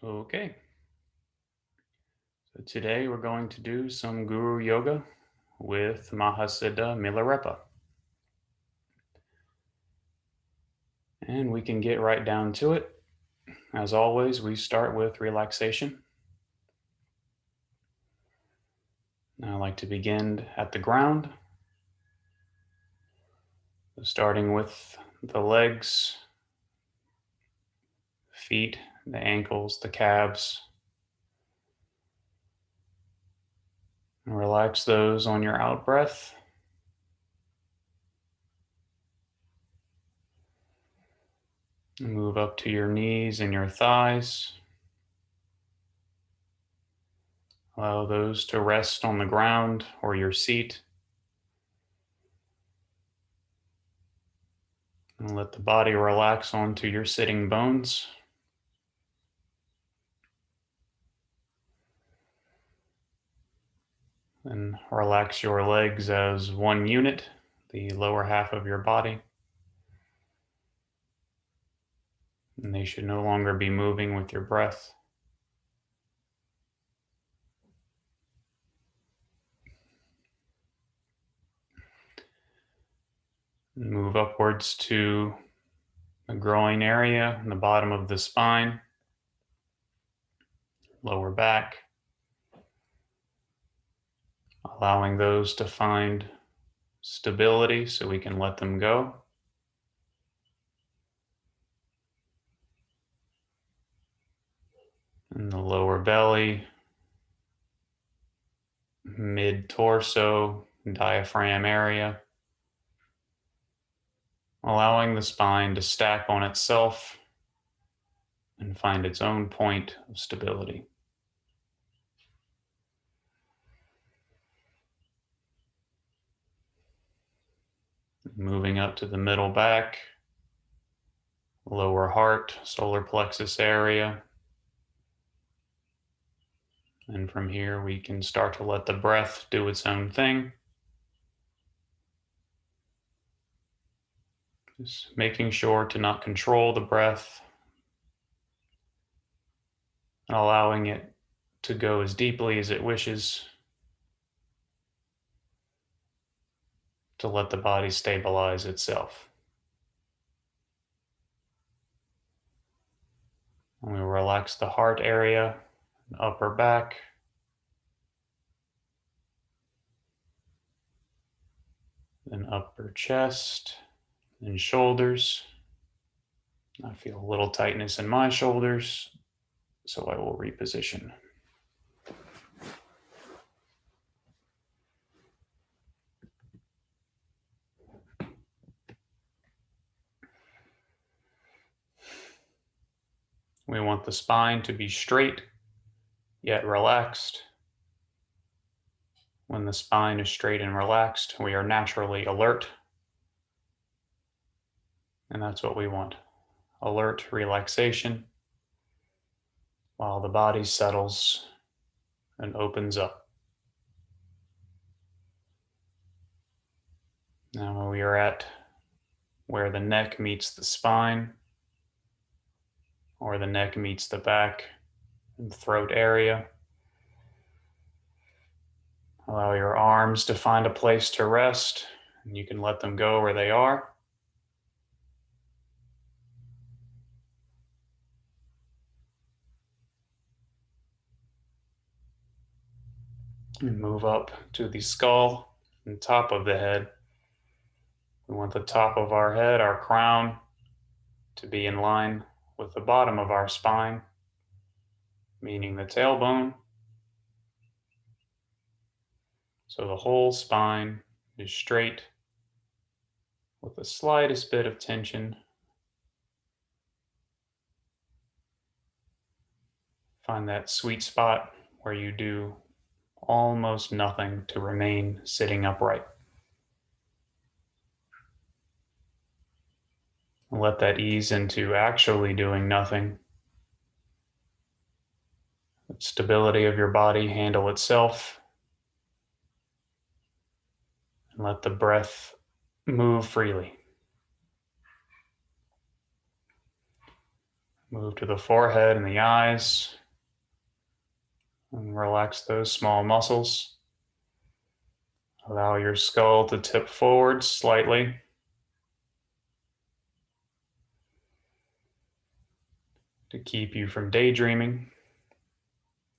Okay, so today we're going to do some Guru Yoga with Mahasiddha Milarepa. And we can get right down to it. As always, we start with relaxation. I like to begin at the ground, starting with the legs, feet, the ankles, the calves. And relax those on your out breath. Move up to your knees and your thighs. Allow those to rest on the ground or your seat. And let the body relax onto your sitting bones. And relax your legs as one unit, the lower half of your body. And they should no longer be moving with your breath. And move upwards to the groin area and the bottom of the spine, lower back, allowing those to find stability so we can let them go. And the lower belly, mid torso, diaphragm area, allowing the spine to stack on itself and find its own point of stability. Moving up to the middle back, lower heart, solar plexus area. And from here, we can start to let the breath do its own thing. Just making sure to not control the breath and allowing it to go as deeply as it wishes to let the body stabilize itself. And we relax the heart area, upper back, then upper chest, and shoulders. I feel a little tightness in my shoulders, so I will reposition. We want the spine to be straight, yet relaxed. When the spine is straight and relaxed, we are naturally alert. And that's what we want. Alert relaxation while the body settles and opens up. Now when we are at where the neck meets the spine, or the neck meets the back and throat area, allow your arms to find a place to rest, and you can let them go where they are. And move up to the skull and top of the head. We want the top of our head, our crown, to be in line with the bottom of our spine, meaning the tailbone. So the whole spine is straight with the slightest bit of tension. Find that sweet spot where you do almost nothing to remain sitting upright. And let that ease into actually doing nothing. The stability of your body handle itself. And let the breath move freely. Move to the forehead and the eyes and relax those small muscles. Allow your skull to tip forward slightly. To keep you from daydreaming.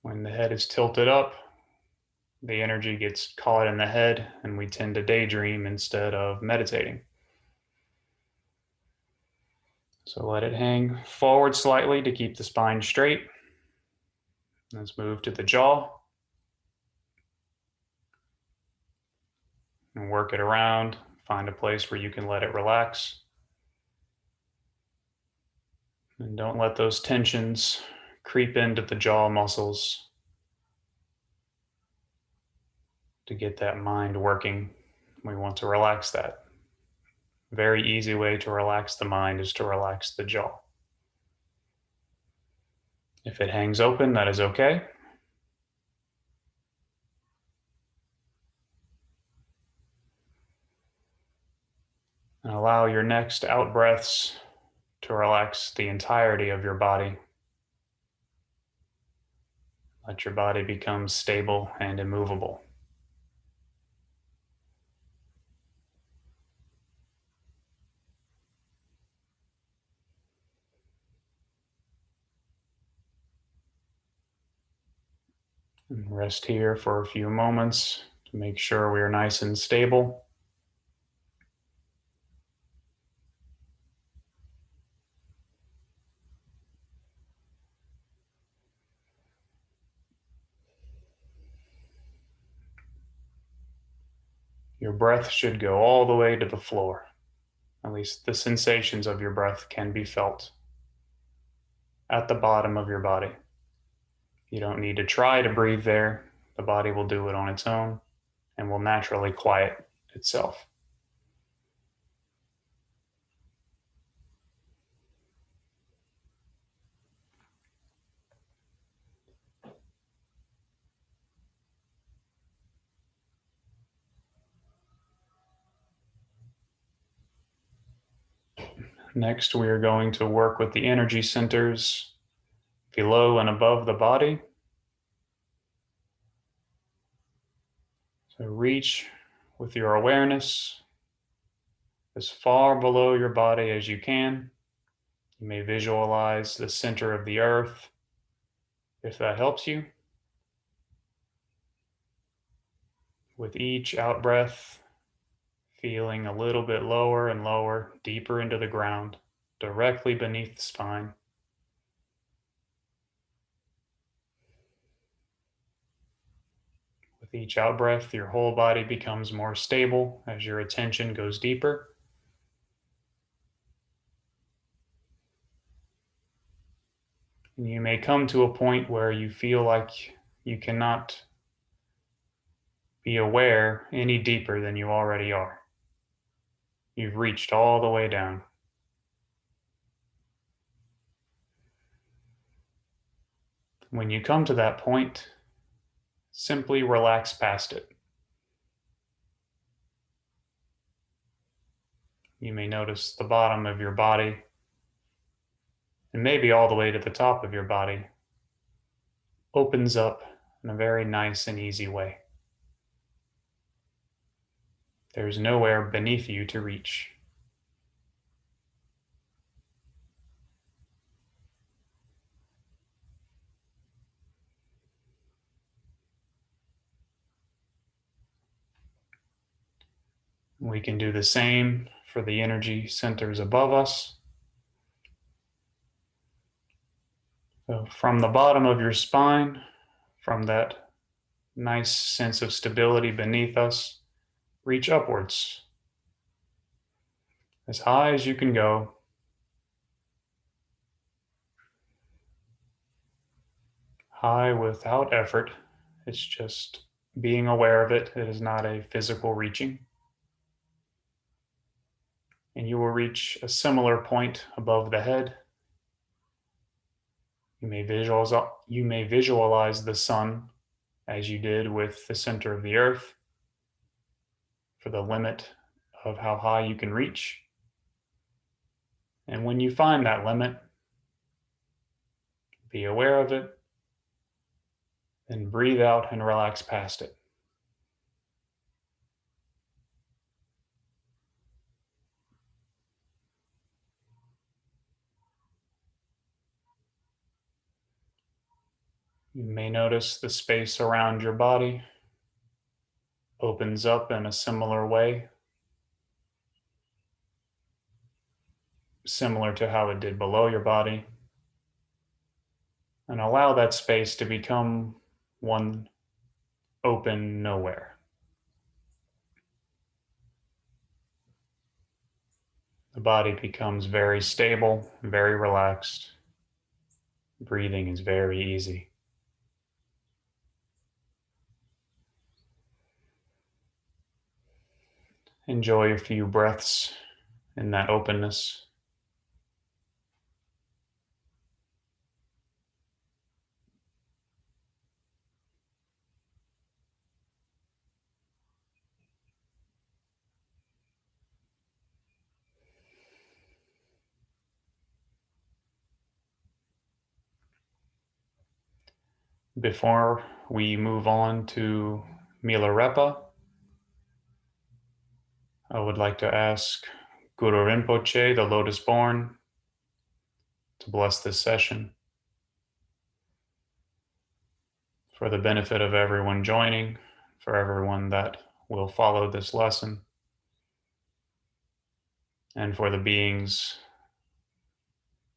When the head is tilted up, the energy gets caught in the head and we tend to daydream instead of meditating. So let it hang forward slightly to keep the spine straight. Let's move to the jaw and work it around. Find a place where you can let it relax. And don't let those tensions creep into the jaw muscles to get that mind working. We want to relax that. Very easy way to relax the mind is to relax the jaw. If it hangs open, that is okay. And allow your next out breaths to relax the entirety of your body. Let your body become stable and immovable. And rest here for a few moments to make sure we are nice and stable. Your breath should go all the way to the floor. At least the sensations of your breath can be felt at the bottom of your body. You don't need to try to breathe there. The body will do it on its own and will naturally quiet itself. Next, we are going to work with the energy centers below and above the body. So reach with your awareness as far below your body as you can. You may visualize the center of the earth if that helps you. With each out breath, feeling a little bit lower and lower, deeper into the ground, directly beneath the spine. With each out breath, your whole body becomes more stable as your attention goes deeper. And you may come to a point where you feel like you cannot be aware any deeper than you already are. You've reached all the way down. When you come to that point, simply relax past it. You may notice the bottom of your body, and maybe all the way to the top of your body, opens up in a very nice and easy way. There's nowhere beneath you to reach. We can do the same for the energy centers above us. So from the bottom of your spine, from that nice sense of stability beneath us, reach upwards as high as you can go. High without effort. It's just being aware of it. It is not a physical reaching. And you will reach a similar point above the head. You may visualize the sun as you did with the center of the earth for the limit of how high you can reach. And when you find that limit, Be aware of it, then breathe out and relax past it. You may notice the space around your body opens up in a similar way, similar to how it did below your body, and allow that space to become one open nowhere. The body becomes very stable, very relaxed. Breathing is very easy. Enjoy a few breaths in that openness. Before we move on to Milarepa, I would like to ask Guru Rinpoche, the Lotus Born, to bless this session for the benefit of everyone joining, for everyone that will follow this lesson, and for the beings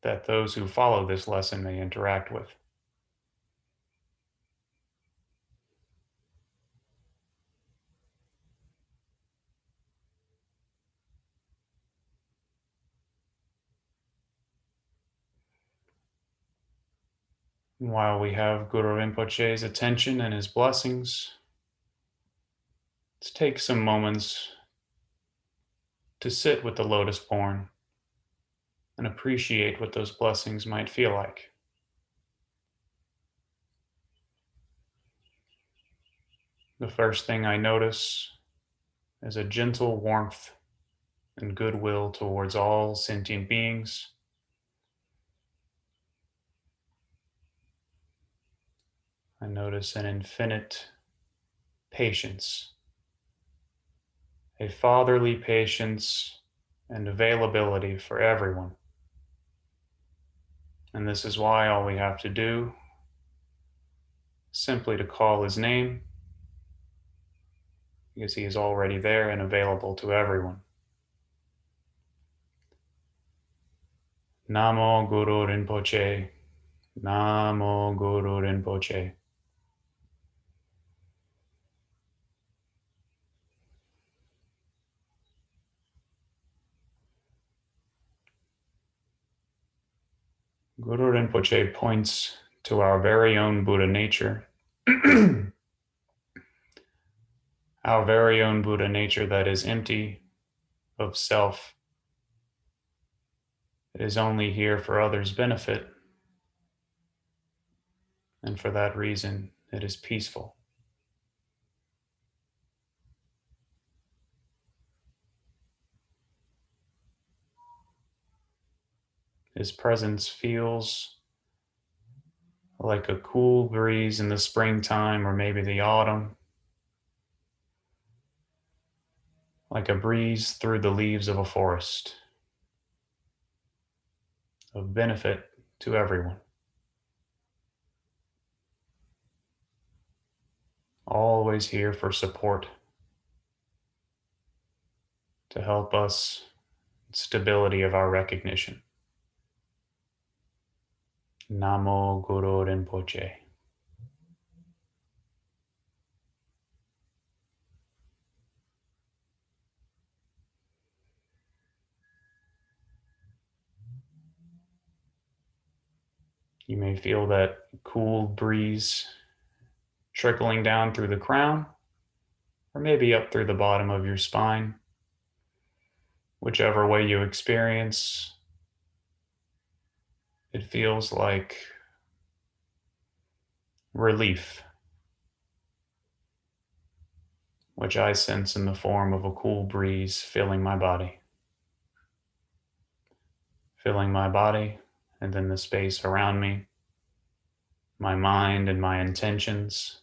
that those who follow this lesson may interact with. While we have Guru Rinpoche's attention and his blessings, let's take some moments to sit with the Lotus Born and appreciate what those blessings might feel like. The first thing I notice is a gentle warmth and goodwill towards all sentient beings. I notice an infinite patience, a fatherly patience and availability for everyone. And this is why all we have to do is simply to call his name, because he is already there and available to everyone. Namo Guru Rinpoche, Namo Guru Rinpoche. Guru Rinpoche points to our very own Buddha nature, our very own Buddha nature that is empty of self. It is only here for others' benefit, and for that reason, it is peaceful. His presence feels like a cool breeze in the springtime or maybe the autumn, like a breeze through the leaves of a forest, of benefit to everyone. Always here for support, to help us stability of our recognition. Namo Guru Rinpoche. You may feel that cool breeze trickling down through the crown, or maybe up through the bottom of your spine. Whichever way you experience, it feels like relief, which I sense in the form of a cool breeze filling my body, and then the space around me, my mind and my intentions,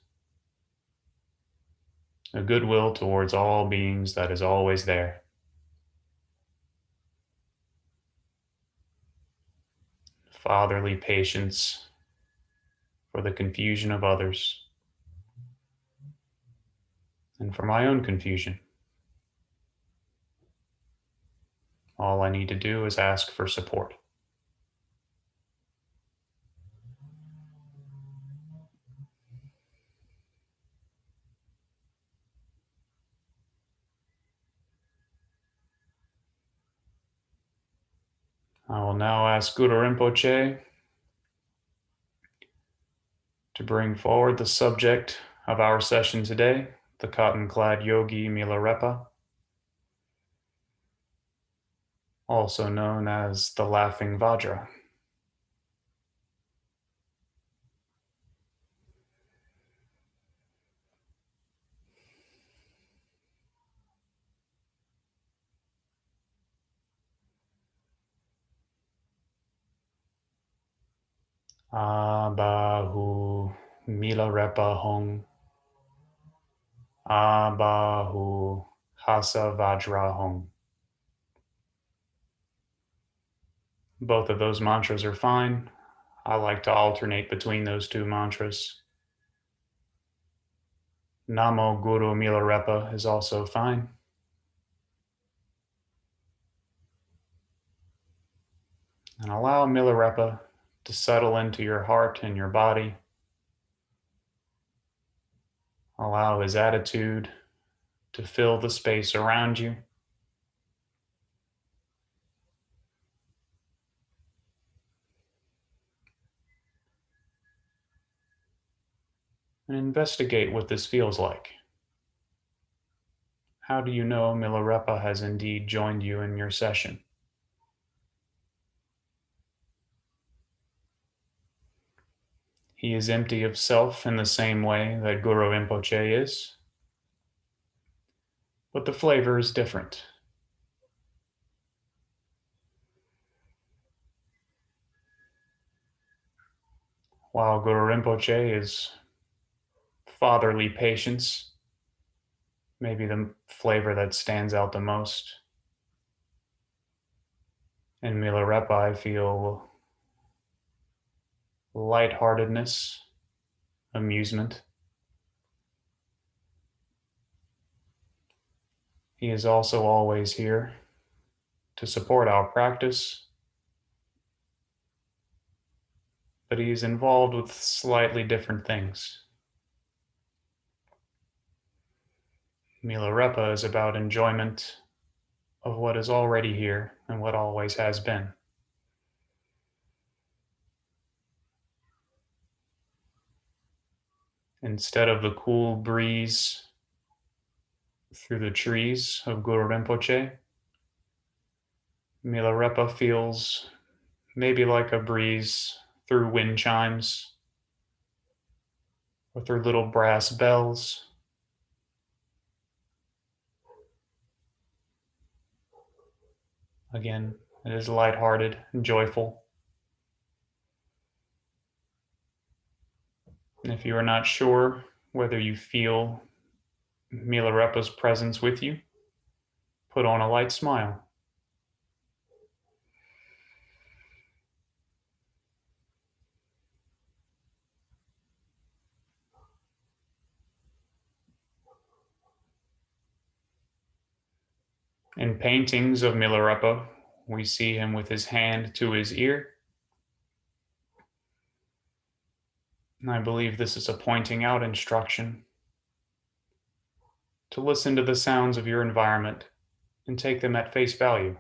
a goodwill towards all beings that is always there, fatherly patience for the confusion of others and for my own confusion. All I need to do is ask for support. I will now ask Guru Rinpoche to bring forward the subject of our session today, the cotton-clad yogi Milarepa, also known as the Laughing Vajra. Abahu Milarepa Hong. Abahu Hasa Vajra Hong. Both of those mantras are fine. I like to alternate between those two mantras. Namo Guru Milarepa is also fine. And allow Milarepa to settle into your heart and your body. Allow his attitude to fill the space around you. And investigate what this feels like. How do you know Milarepa has indeed joined you in your session? He is empty of self in the same way that Guru Rinpoche is, but the flavor is different. While Guru Rinpoche is fatherly patience, maybe the flavor that stands out the most. In Milarepa, I feel lightheartedness, amusement. He is also always here to support our practice, but he is involved with slightly different things. Milarepa is about enjoyment of what is already here and what always has been. Instead of the cool breeze through the trees of Guru Rinpoche, Milarepa feels maybe like a breeze through wind chimes or through little brass bells. Again, it is lighthearted and joyful. And if you are not sure whether you feel Milarepa's presence with you, put on a light smile. In paintings of Milarepa, we see him with his hand to his ear. And I believe this is a pointing out instruction to listen to the sounds of your environment and take them at face value,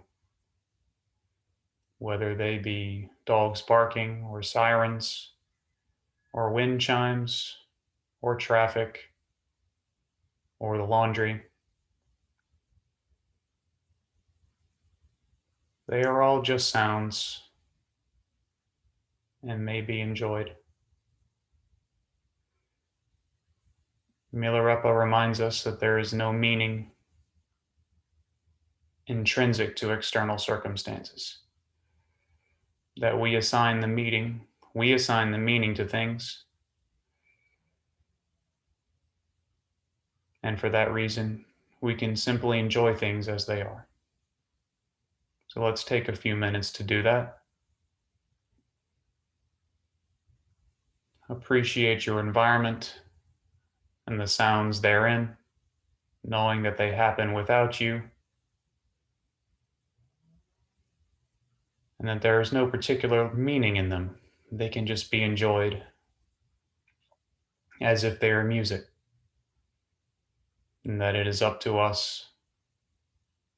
whether they be dogs barking or sirens or wind chimes or traffic or the laundry. They are all just sounds and may be enjoyed. Milarepa reminds us that there is no meaning intrinsic to external circumstances, that we assign the meaning to things And for that reason, we can simply enjoy things as they are. So let's take a few minutes to do that. Appreciate your environment and the sounds therein, knowing that they happen without you, and that there is no particular meaning in them. They can just be enjoyed as if they are music, and that it is up to us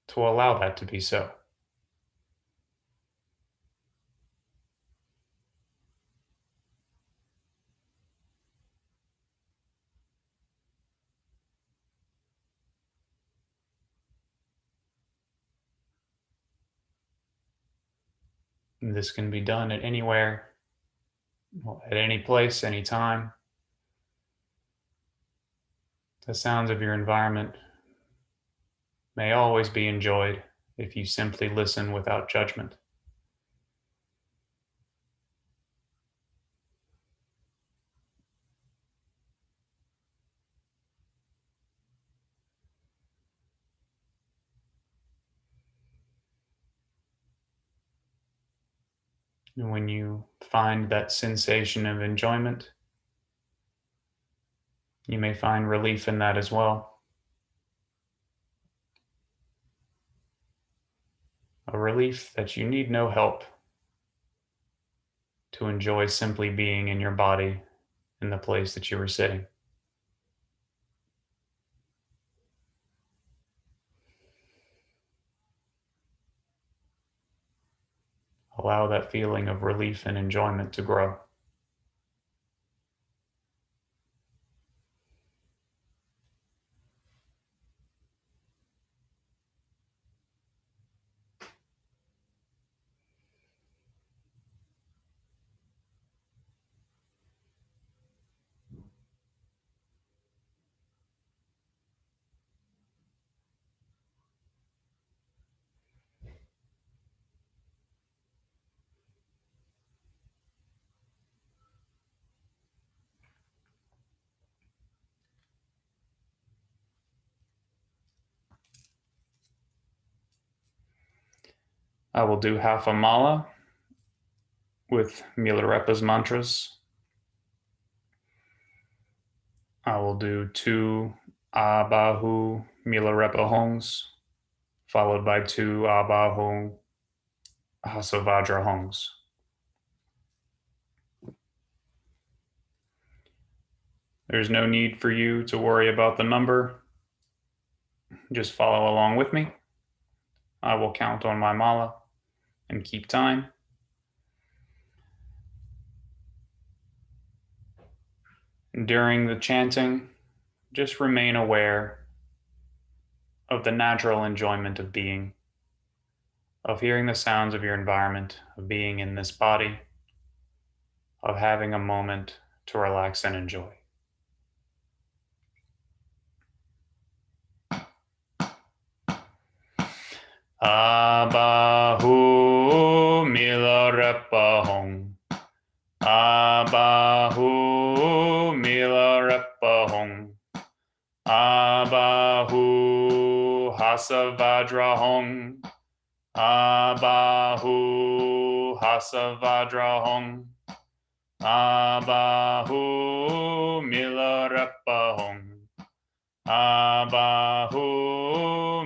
to allow that to be so. And this can be done at anywhere, at any place, any time. The sounds of your environment may always be enjoyed if you simply listen without judgment. And when you find that sensation of enjoyment, you may find relief in that as well. A relief that you need no help to enjoy simply being in your body in the place that you were sitting. Allow that feeling of relief and enjoyment to grow. I will do half a mala with Milarepa's mantras. I will do 2 Abahu Milarepa hongs, followed by 2 Abahu Hasavajra hongs. There's no need for you to worry about the number. Just follow along with me. I will count on my mala and keep time. During the chanting, just remain aware of the natural enjoyment of being, of hearing the sounds of your environment, of being in this body, of having a moment to relax and enjoy. Abahu Milarepa Hong. Abahu Milarepa Hong. Abahu Hasavajra Hong. Abahu Hasavajra Hong. Abahu Milarepa Hong. Abahu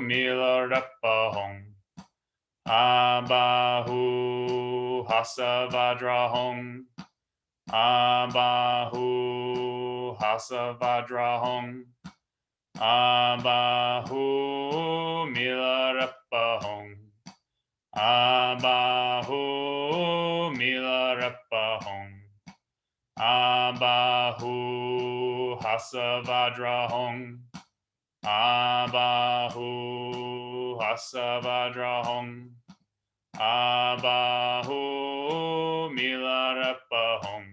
Milarepa Hong. Abahu Hasavajra Hong. Abahu Hasavajra Hong. Abahu Milarepa Hong. Abahu Milarepa Hong. Abahu Hasavajra Hong. Abahu Hasavajra Hong. Abahu Milarepa Hong.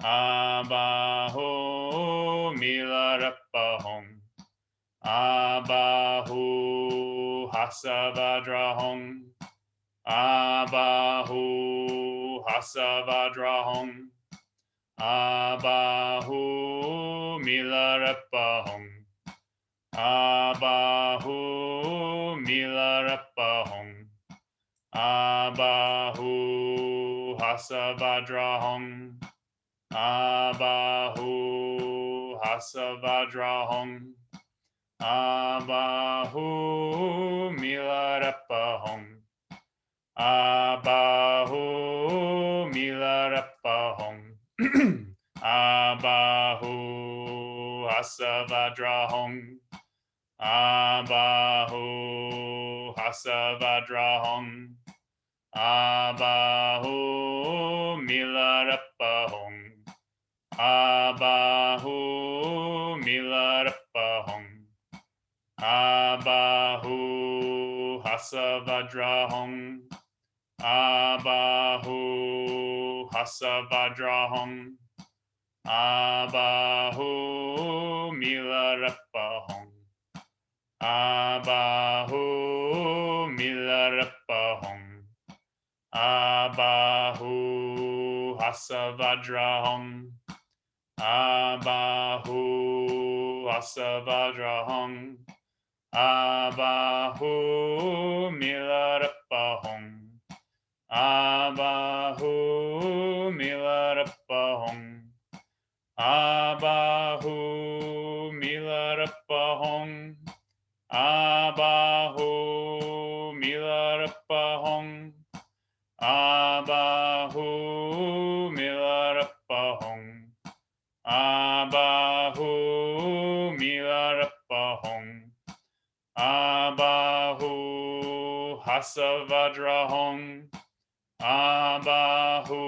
Abahu Milarepa Hong. Abahu Hasavajra Hong. Abahu Hasavajra Hong. Abahu Milarepa Hong. Abahu Milarepa Hong. Abahu Hasavajra Hong. Abahu Hasavajra Hong. Abahu Milarepa Hong. Abahu Milarepa Hong. Abahu Hasavajra Hong. Abahu Hasavajra Hong. Abahu Milarepa Hong. Abahu Milarepa Hong. Abahu Hasavajra Hong. Abahu Hasavajra Hong. Abahu Milarepa Hong. Abahu Milarepa Hong. Abahu Hasavajra Hong. Abahu Hasavajra Hong. Abahu Milarepa Hong. Abahu Milarepa Hong. Abahu Milarepa Hong. Abahu Milarepa Hong. Abahu Milarepa Hong. Abahu Milarepa Hong. Abahu Hasavajra Hong. Abahu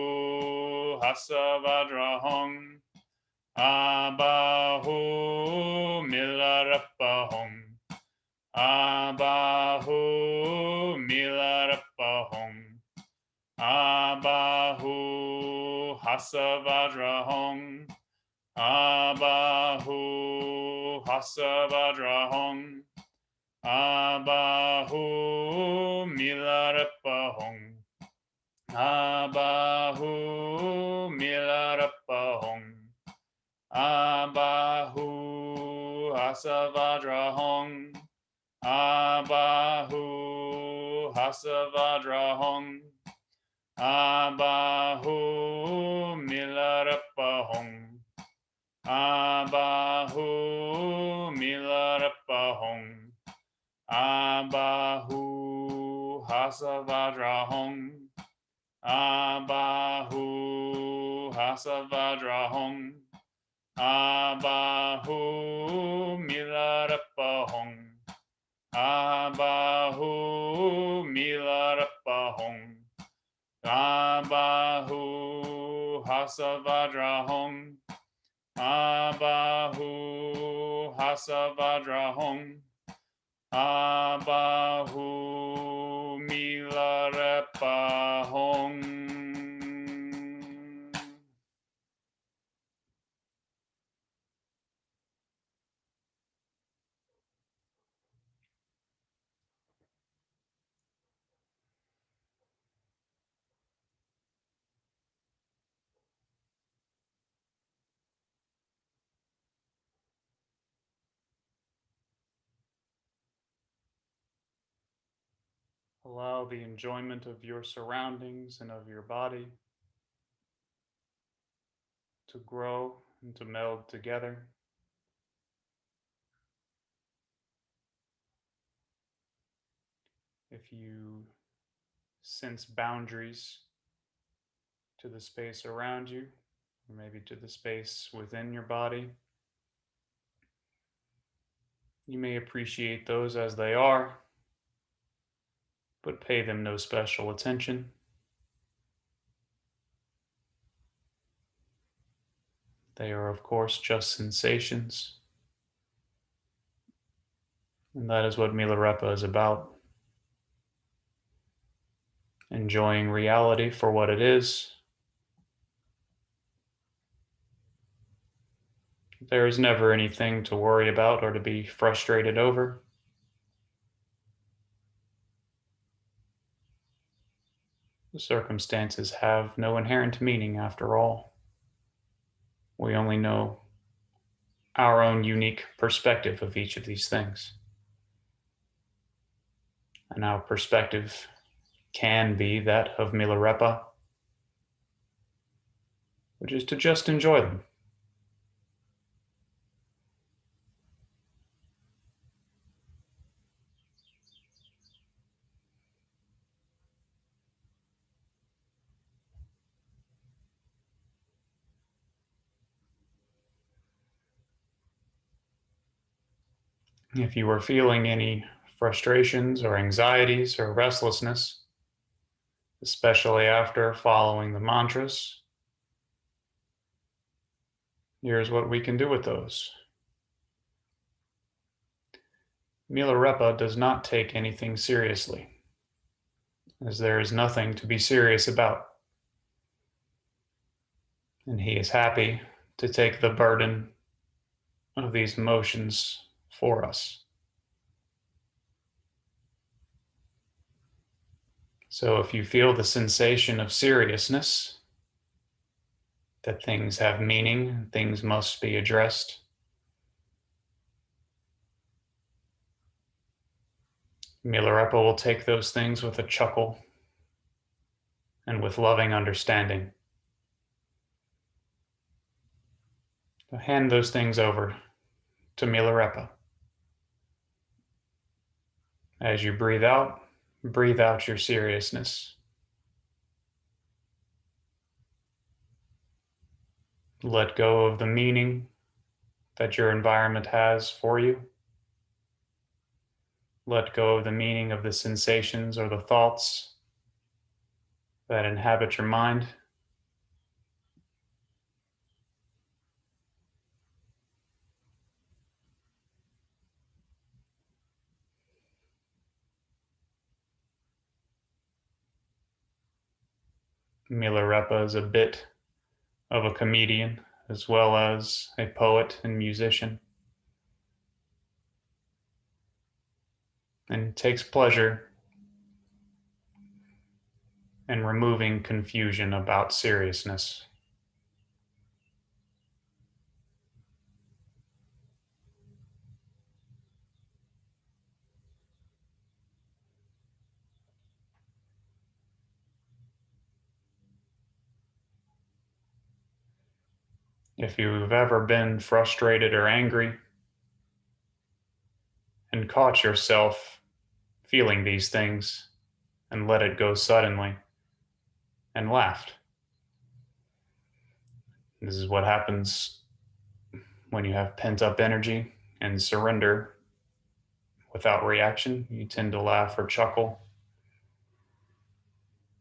Hasavajra Hong. Abahu Milarepa Hong. Abahu Milarepa Hong. Abahu Hasavajra Hong. Abahu Hasavajra Hong. Abahu Milarepa Hong. Abahu Milarepa Hong. Abahu Hasavajra Hong. Abahu Hasavajra Hong. Abahu Milarepa Hong. Abahu Milarepa Hong. Abahu Hasavajra Hong. Abahu Hasavajra Hong. Abahu Milarepa Hong. Abahu Milarepa Hong. Abahu Hasavajra Hong. Abahu Hasavajra Hong. Abahu Milarepa Hong. Allow the enjoyment of your surroundings and of your body to grow and to meld together. If you sense boundaries to the space around you, or maybe to the space within your body, you may appreciate those as they are, but pay them no special attention. They are, of course, just sensations. And that is what Milarepa is about. Enjoying reality for what it is. There is never anything to worry about or to be frustrated over. The circumstances have no inherent meaning after all. We only know our own unique perspective of each of these things. And our perspective can be that of Milarepa, which is to just enjoy them. If you are feeling any frustrations or anxieties or restlessness, especially after following the mantras, here's what we can do with those. Milarepa does not take anything seriously, as there is nothing to be serious about. And he is happy to take the burden of these emotions for us. So if you feel the sensation of seriousness, that things have meaning, things must be addressed, Milarepa will take those things with a chuckle and with loving understanding. Hand those things over to Milarepa. As you breathe out your seriousness. Let go of the meaning that your environment has for you. Let go of the meaning of the sensations or the thoughts that inhabit your mind. Milarepa is a bit of a comedian as well as a poet and musician, and takes pleasure in removing confusion about seriousness. If you've ever been frustrated or angry and caught yourself feeling these things and let it go suddenly and laughed, this is what happens when you have pent up energy and surrender without reaction. You tend to laugh or chuckle.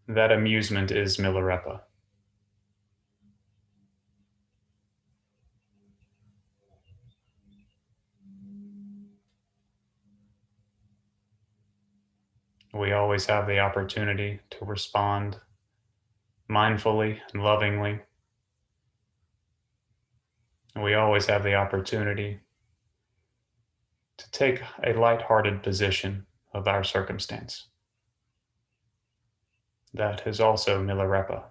That amusement is Milarepa. We always have the opportunity to respond mindfully and lovingly. We always have the opportunity to take a lighthearted position of our circumstance. That is also Milarepa.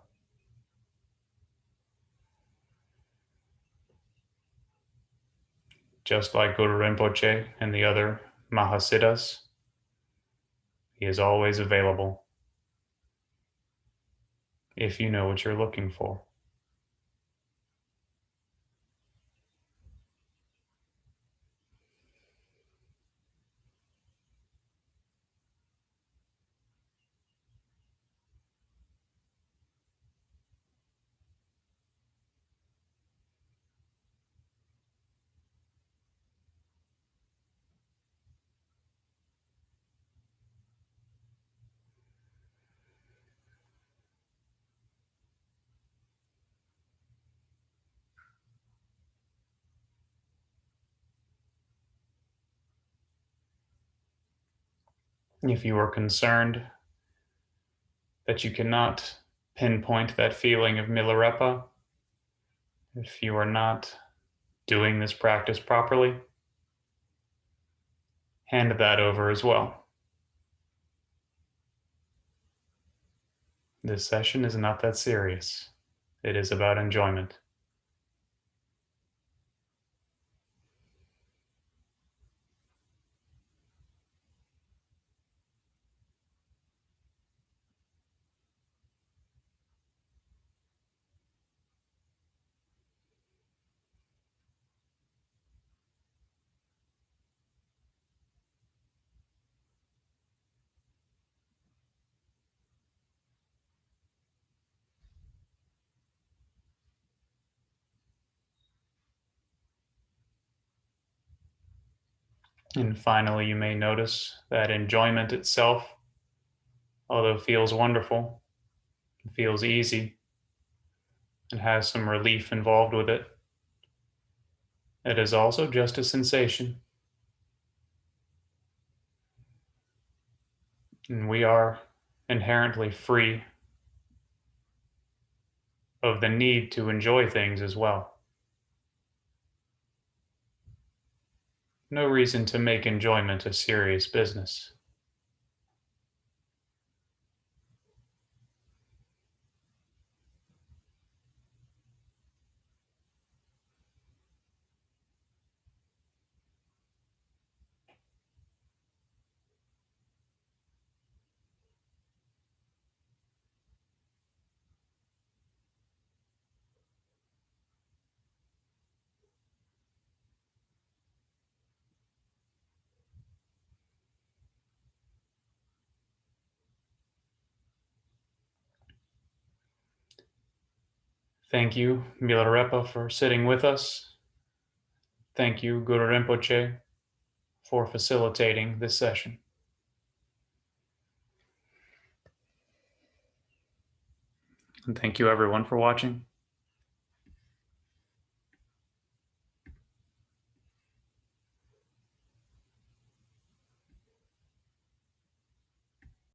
Just like Guru Rinpoche and the other Mahasiddhas, he is always available if you know what you're looking for. If you are concerned that you cannot pinpoint that feeling of Milarepa, if you are not doing this practice properly, hand that over as well. This session is not that serious. It is about enjoyment. And finally, you may notice that enjoyment itself, although it feels wonderful, it feels easy, and has some relief involved with it, it is also just a sensation. And we are inherently free of the need to enjoy things as well. No reason to make enjoyment a serious business. Thank you, Milarepa, for sitting with us. Thank you, Guru Rinpoche, for facilitating this session. And thank you, everyone, for watching.